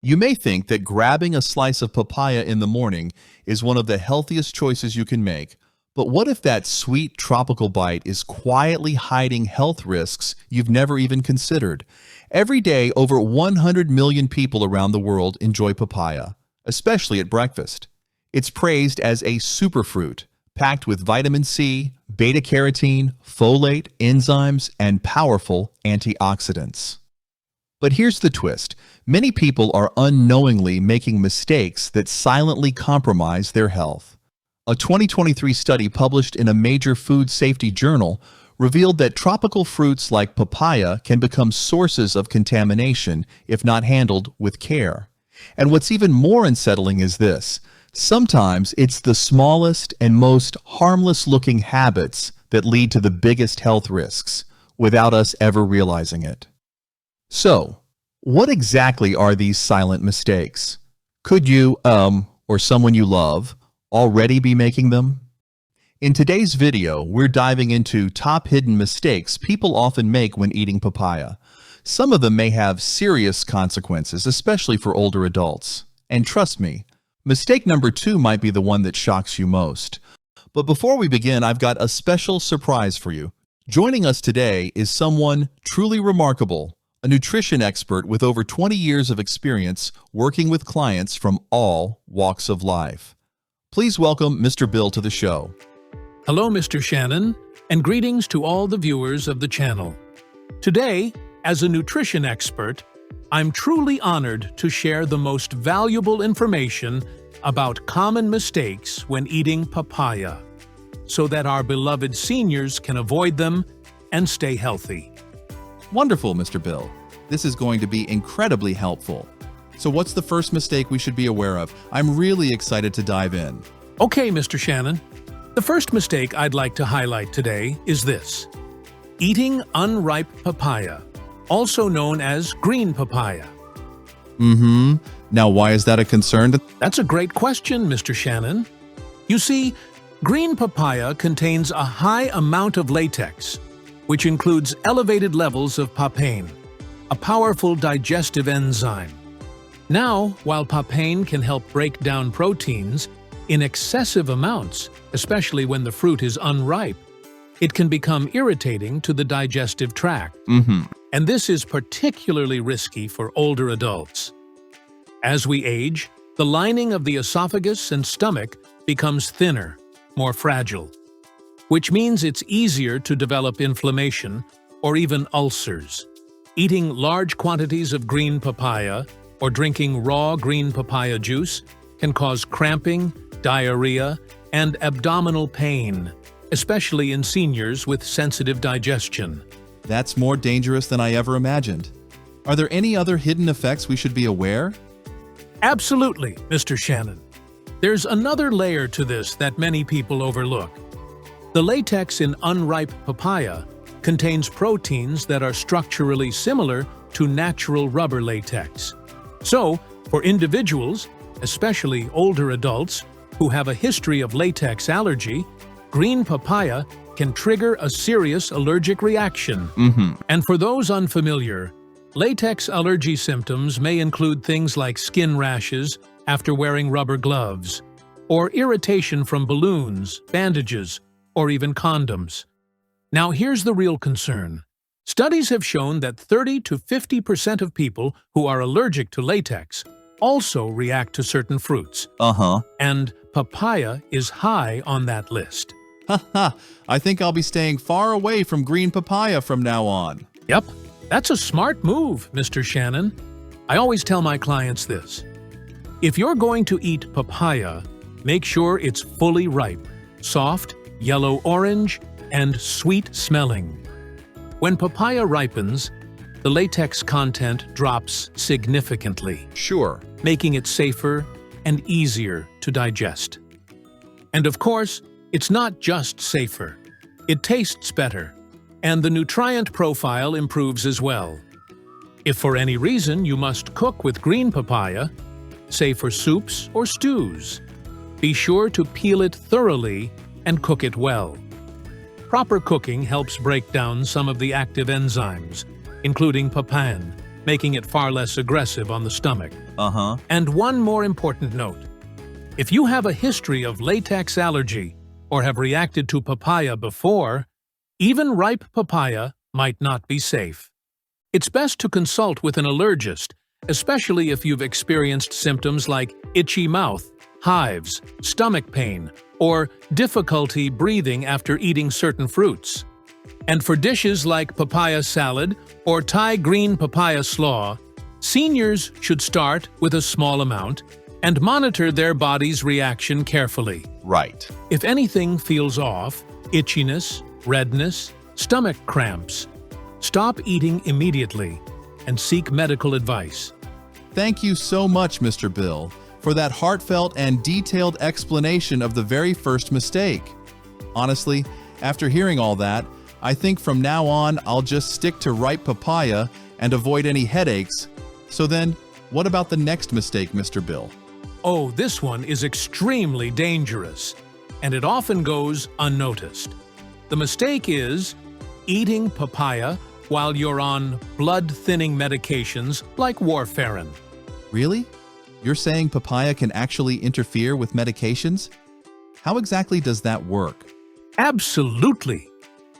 You may think that grabbing a slice of papaya in the morning is one of the healthiest choices you can make, but what if that sweet tropical bite is quietly hiding health risks you've never even considered? Every day, over 100 million people around the world enjoy papaya, especially at breakfast. It's praised as a superfruit, packed with vitamin C, beta-carotene, folate, enzymes, and powerful antioxidants. But here's the twist. Many people are unknowingly making mistakes that silently compromise their health. A 2023 study published in a major food safety journal revealed that tropical fruits like papaya can become sources of contamination if not handled with care. And what's even more unsettling is this. Sometimes it's the smallest and most harmless-looking habits that lead to the biggest health risks, without us ever realizing it. So, what exactly are these silent mistakes? Could you, or someone you love, already be making them? In today's video, we're diving into top hidden mistakes people often make when eating papaya. Some of them may have serious consequences, especially for older adults. And trust me, mistake number 2 might be the one that shocks you most. But before we begin, I've got a special surprise for you. Joining us today is someone truly remarkable, a nutrition expert with over 20 years of experience working with clients from all walks of life. Please welcome Mr. Bill to the show. Hello, Mr. Shannon, and greetings to all the viewers of the channel. Today, as a nutrition expert, I'm truly honored to share the most valuable information about common mistakes when eating papaya, so that our beloved seniors can avoid them and stay healthy. Wonderful, Mr. Bill. This is going to be incredibly helpful. So what's the first mistake we should be aware of? I'm really excited to dive in. Okay, Mr. Shannon. The first mistake I'd like to highlight today is this: eating unripe papaya, also known as green papaya. Now, why is that a concern? That's a great question, Mr. Shannon. You see, green papaya contains a high amount of latex, which includes elevated levels of papain, a powerful digestive enzyme. Now, while papain can help break down proteins in excessive amounts, especially when the fruit is unripe, it can become irritating to the digestive tract. And this is particularly risky for older adults. As we age, the lining of the esophagus and stomach becomes thinner, more fragile, which means it's easier to develop inflammation or even ulcers. Eating large quantities of green papaya or drinking raw green papaya juice can cause cramping, diarrhea, and abdominal pain, especially in seniors with sensitive digestion. That's more dangerous than I ever imagined. Are there any other hidden effects we should be aware? Absolutely, Mr. Shannon. There's another layer to this that many people overlook. The latex in unripe papaya contains proteins that are structurally similar to natural rubber latex. So, for individuals, especially older adults, who have a history of latex allergy, green papaya can trigger a serious allergic reaction. And for those unfamiliar, latex allergy symptoms may include things like skin rashes after wearing rubber gloves, or irritation from balloons, bandages, or even condoms. Now here's the real concern. Studies have shown that 30 to 50% of people who are allergic to latex also react to certain fruits. And papaya is high on that list. I think I'll be staying far away from green papaya from now on. Yep, that's a smart move, Mr. Shannon. I always tell my clients this. If you're going to eat papaya, make sure it's fully ripe, soft, yellow-orange, and sweet-smelling. When papaya ripens, the latex content drops significantly. Sure. Making it safer and easier to digest. And of course, it's not just safer. It tastes better, and the nutrient profile improves as well. If for any reason you must cook with green papaya, say for soups or stews, be sure to peel it thoroughly and cook it well. Proper cooking helps break down some of the active enzymes, including papain, making it far less aggressive on the stomach. Uh-huh. And one more important note. If you have a history of latex allergy or have reacted to papaya before, even ripe papaya might not be safe. It's best to consult with an allergist, especially if you've experienced symptoms like itchy mouth, hives, stomach pain, or difficulty breathing after eating certain fruits. And for dishes like papaya salad or Thai green papaya slaw, seniors should start with a small amount and monitor their body's reaction carefully. Right. If anything feels off, itchiness, redness, stomach cramps, stop eating immediately and seek medical advice. Thank you so much, Mr. Bill, for that heartfelt and detailed explanation of the very first mistake. Honestly, after hearing all that, I think from now on I'll just stick to ripe papaya and avoid any headaches. So then, what about the next mistake, Mr. Bill? Oh, this one is extremely dangerous, and it often goes unnoticed. The mistake is eating papaya while you're on blood-thinning medications like warfarin. Really? You're saying papaya can actually interfere with medications? How exactly does that work? Absolutely.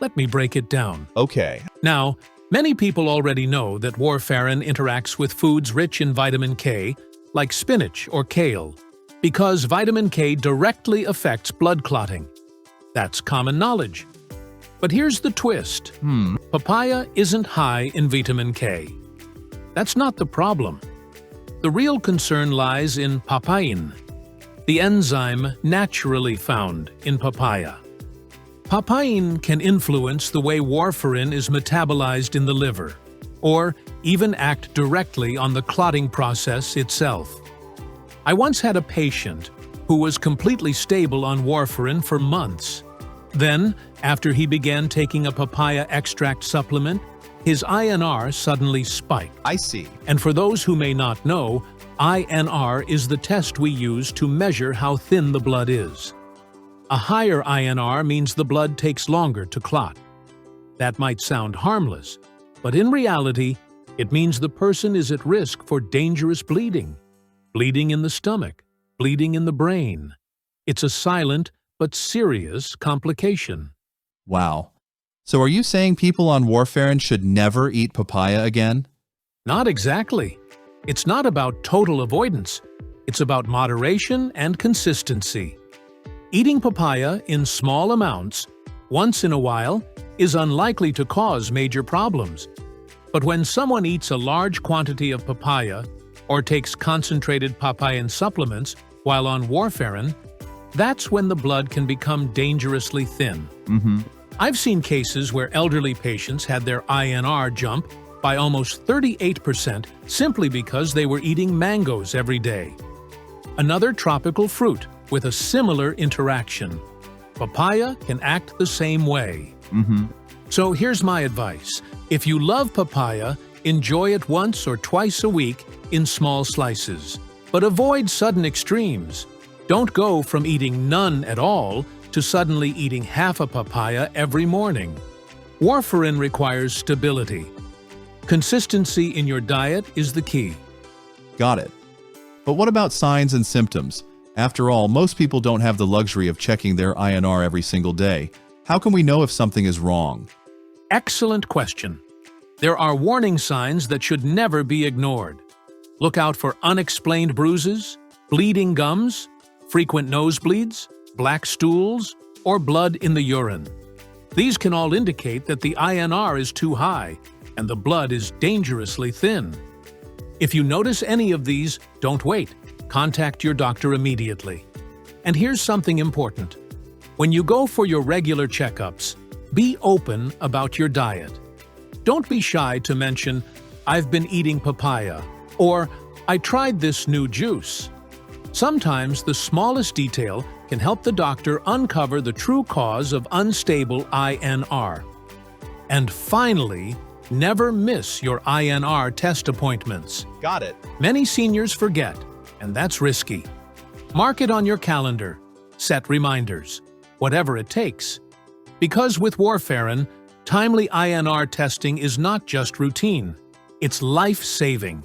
Let me break it down. Okay. Now, many people already know that warfarin interacts with foods rich in vitamin K, like spinach or kale, because vitamin K directly affects blood clotting. That's common knowledge. But here's the twist. Papaya isn't high in vitamin K. That's not the problem. The real concern lies in papain, the enzyme naturally found in papaya. Papain can influence the way warfarin is metabolized in the liver, or even act directly on the clotting process itself. I once had a patient who was completely stable on warfarin for months. Then, after he began taking a papaya extract supplement, his INR suddenly spiked. I see. And for those who may not know, INR is the test we use to measure how thin the blood is. A higher INR means the blood takes longer to clot. That might sound harmless, but in reality, it means the person is at risk for dangerous bleeding. Bleeding in the stomach, bleeding in the brain. It's a silent but serious complication. Wow. So are you saying people on warfarin should never eat papaya again? Not exactly. It's not about total avoidance. It's about moderation and consistency. Eating papaya in small amounts, once in a while, is unlikely to cause major problems. But when someone eats a large quantity of papaya or takes concentrated papain supplements while on warfarin, that's when the blood can become dangerously thin. I've seen cases where elderly patients had their INR jump by almost 38% simply because they were eating mangoes every day. Another tropical fruit with a similar interaction. Papaya can act the same way. So here's my advice. If you love papaya, enjoy it once or twice a week in small slices. But avoid sudden extremes. Don't go from eating none at all to suddenly eating half a papaya every morning. Warfarin requires stability. Consistency in your diet is the key. Got it. But what about signs and symptoms? After all, most people don't have the luxury of checking their INR every single day. How can we know if something is wrong? Excellent question. There are warning signs that should never be ignored. Look out for unexplained bruises, bleeding gums, frequent nosebleeds, black stools, or blood in the urine. These can all indicate that the INR is too high and the blood is dangerously thin. If you notice any of these, don't wait. Contact your doctor immediately. And here's something important. When you go for your regular checkups, be open about your diet. Don't be shy to mention, "I've been eating papaya," or "I tried this new juice." Sometimes the smallest detail can help the doctor uncover the true cause of unstable INR. And finally, never miss your INR test appointments. Got it. Many seniors forget, and that's risky. Mark it on your calendar. Set reminders. Whatever it takes. Because with warfarin, timely INR testing is not just routine. It's life-saving.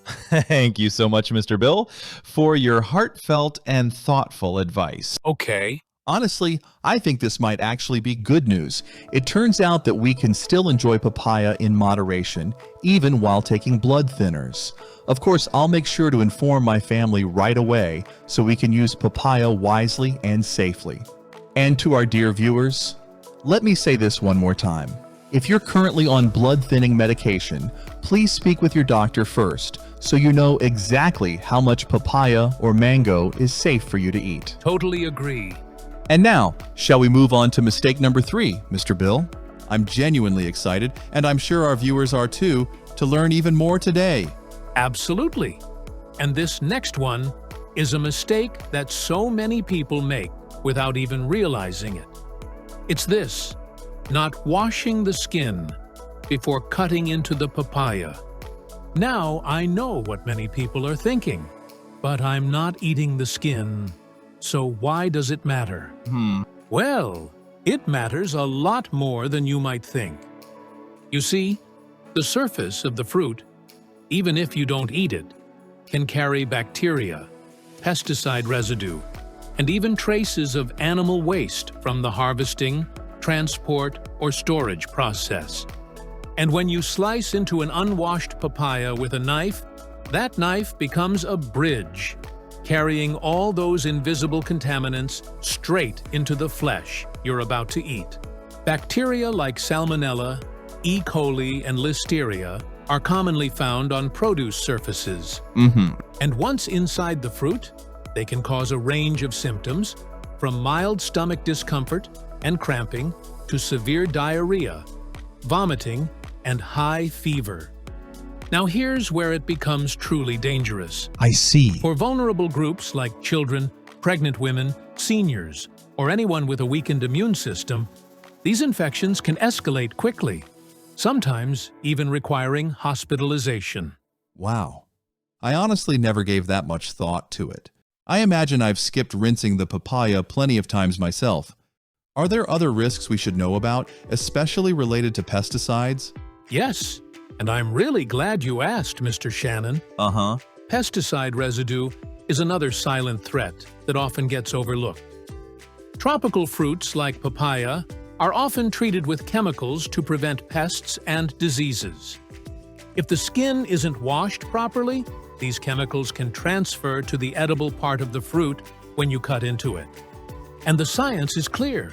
Thank you so much, Mr. Bill, for your heartfelt and thoughtful advice. Okay. Honestly, I think this might actually be good news. It turns out that we can still enjoy papaya in moderation, even while taking blood thinners. Of course, I'll make sure to inform my family right away so we can use papaya wisely and safely. And to our dear viewers, let me say this one more time. If you're currently on blood thinning medication, please speak with your doctor first so you know exactly how much papaya or mango is safe for you to eat. Totally agree. And now, shall we move on to mistake number 3, Mr. Bill? I'm genuinely excited, and I'm sure our viewers are too, to learn even more today. Absolutely. And this next one is a mistake that so many people make without even realizing it. It's this: not washing the skin before cutting into the papaya. Now I know what many people are thinking, but I'm not eating the skin, so why does it matter? Well, it matters a lot more than you might think. You see, the surface of the fruit, even if you don't eat it, can carry bacteria, pesticide residue, and even traces of animal waste from the harvesting, transport, or storage process. And when you slice into an unwashed papaya with a knife, that knife becomes a bridge, carrying all those invisible contaminants straight into the flesh you're about to eat. Bacteria like Salmonella, E. coli, and Listeria are commonly found on produce surfaces. And once inside the fruit, they can cause a range of symptoms, from mild stomach discomfort and cramping to severe diarrhea, vomiting, and high fever. Now here's where it becomes truly dangerous. I see. For vulnerable groups like children, pregnant women, seniors, or anyone with a weakened immune system, these infections can escalate quickly, sometimes even requiring hospitalization. Wow. I honestly never gave that much thought to it. I imagine I've skipped rinsing the papaya plenty of times myself. Are there other risks we should know about, especially related to pesticides? Yes, and I'm really glad you asked, Mr. Shannon. Pesticide residue is another silent threat that often gets overlooked. Tropical fruits like papaya are often treated with chemicals to prevent pests and diseases. If the skin isn't washed properly, these chemicals can transfer to the edible part of the fruit when you cut into it. And the science is clear.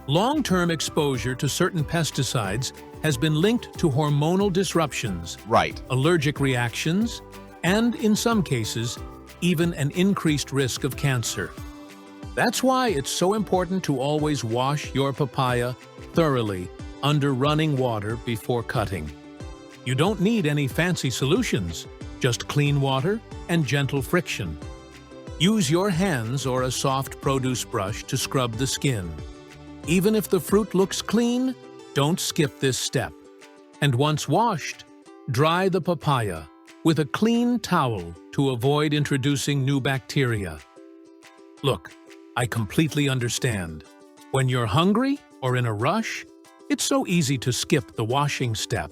Long-term exposure to certain pesticides has been linked to hormonal disruptions, allergic reactions, and, in some cases, even an increased risk of cancer. That's why it's so important to always wash your papaya thoroughly under running water before cutting. You don't need any fancy solutions, just clean water and gentle friction. Use your hands or a soft produce brush to scrub the skin. Even if the fruit looks clean, don't skip this step. And once washed, dry the papaya with a clean towel to avoid introducing new bacteria. Look, I completely understand. When you're hungry or in a rush, it's so easy to skip the washing step.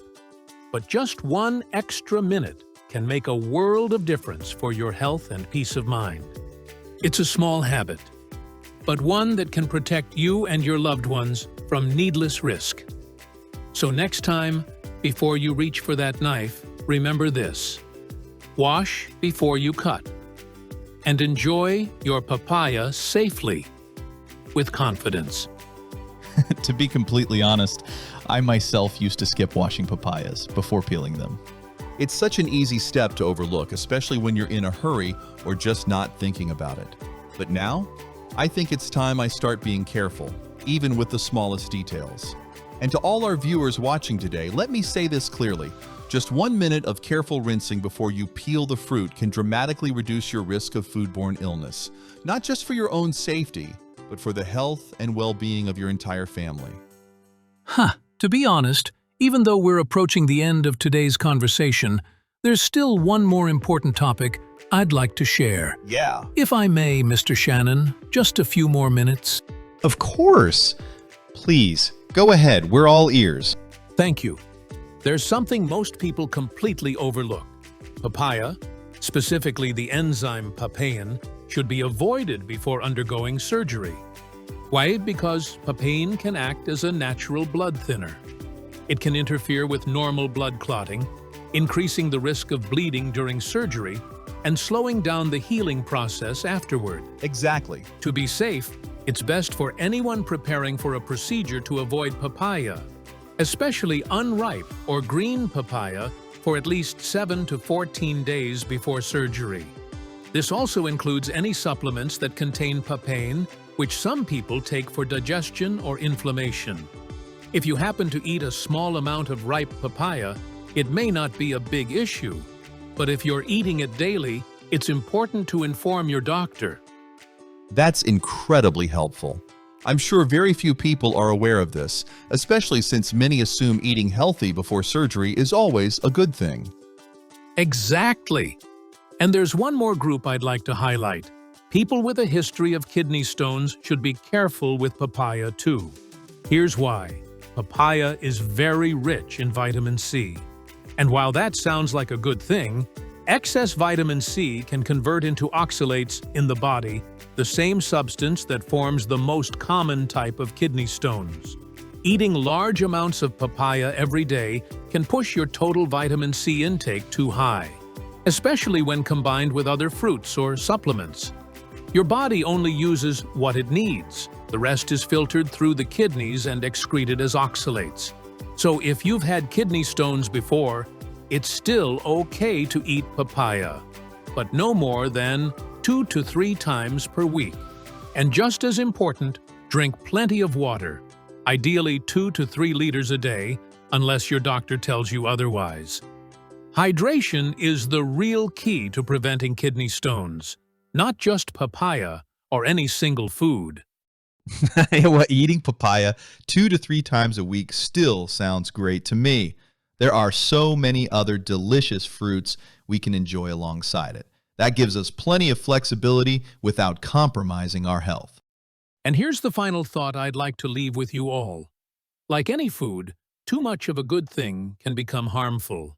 But just 1 extra minute can make a world of difference for your health and peace of mind. It's a small habit, but one that can protect you and your loved ones from needless risk. So next time, before you reach for that knife, remember this: wash before you cut, and enjoy your papaya safely, with confidence. To be completely honest, I myself used to skip washing papayas before peeling them. It's such an easy step to overlook, especially when you're in a hurry or just not thinking about it. But now, I think it's time I start being careful, even with the smallest details. And to all our viewers watching today, let me say this clearly. Just 1 minute of careful rinsing before you peel the fruit can dramatically reduce your risk of foodborne illness, not just for your own safety, but for the health and well-being of your entire family. To be honest, even though we're approaching the end of today's conversation, there's still one more important topic I'd like to share. Yeah. If I may, Mr. Shannon, just a few more minutes. Of course. Please, go ahead. We're all ears. Thank you. There's something most people completely overlook. Papaya, specifically the enzyme papain, should be avoided before undergoing surgery. Why? Because papain can act as a natural blood thinner. It can interfere with normal blood clotting, increasing the risk of bleeding during surgery and slowing down the healing process afterward. Exactly. To be safe, it's best for anyone preparing for a procedure to avoid papaya, especially unripe or green papaya, for at least 7 to 14 days before surgery. This also includes any supplements that contain papain, which some people take for digestion or inflammation. If you happen to eat a small amount of ripe papaya, it may not be a big issue, but if you're eating it daily, it's important to inform your doctor. That's incredibly helpful. I'm sure very few people are aware of this, especially since many assume eating healthy before surgery is always a good thing. Exactly. And there's one more group I'd like to highlight. People with a history of kidney stones should be careful with papaya too. Here's why. Papaya is very rich in vitamin C. And while that sounds like a good thing, excess vitamin C can convert into oxalates in the body, the same substance that forms the most common type of kidney stones. Eating large amounts of papaya every day can push your total vitamin C intake too high, especially when combined with other fruits or supplements. Your body only uses what it needs. The rest is filtered through the kidneys and excreted as oxalates. So if you've had kidney stones before, it's still okay to eat papaya, but no more than 2 to 3 times per week. And just as important, drink plenty of water, ideally 2 to 3 liters a day, unless your doctor tells you otherwise. Hydration is the real key to preventing kidney stones, not just papaya or any single food. Well, eating papaya 2 to 3 times a week still sounds great to me. There are so many other delicious fruits we can enjoy alongside it. That gives us plenty of flexibility without compromising our health. And here's the final thought I'd like to leave with you all. Like any food, too much of a good thing can become harmful.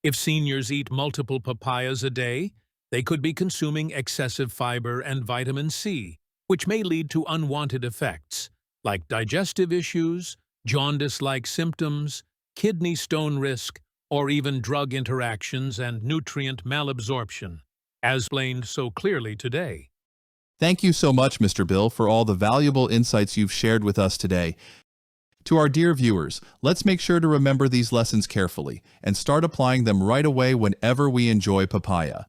If seniors eat multiple papayas a day, they could be consuming excessive fiber and vitamin C, which may lead to unwanted effects, like digestive issues, jaundice-like symptoms, kidney stone risk, or even drug interactions and nutrient malabsorption, as explained so clearly today. Thank you so much, Mr. Bill, for all the valuable insights you've shared with us today. To our dear viewers, let's make sure to remember these lessons carefully and start applying them right away whenever we enjoy papaya.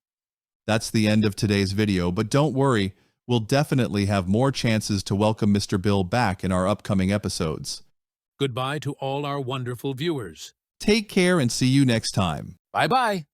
That's the end of today's video, but don't worry, we'll definitely have more chances to welcome Mr. Bill back in our upcoming episodes. Goodbye to all our wonderful viewers. Take care and see you next time. Bye-bye.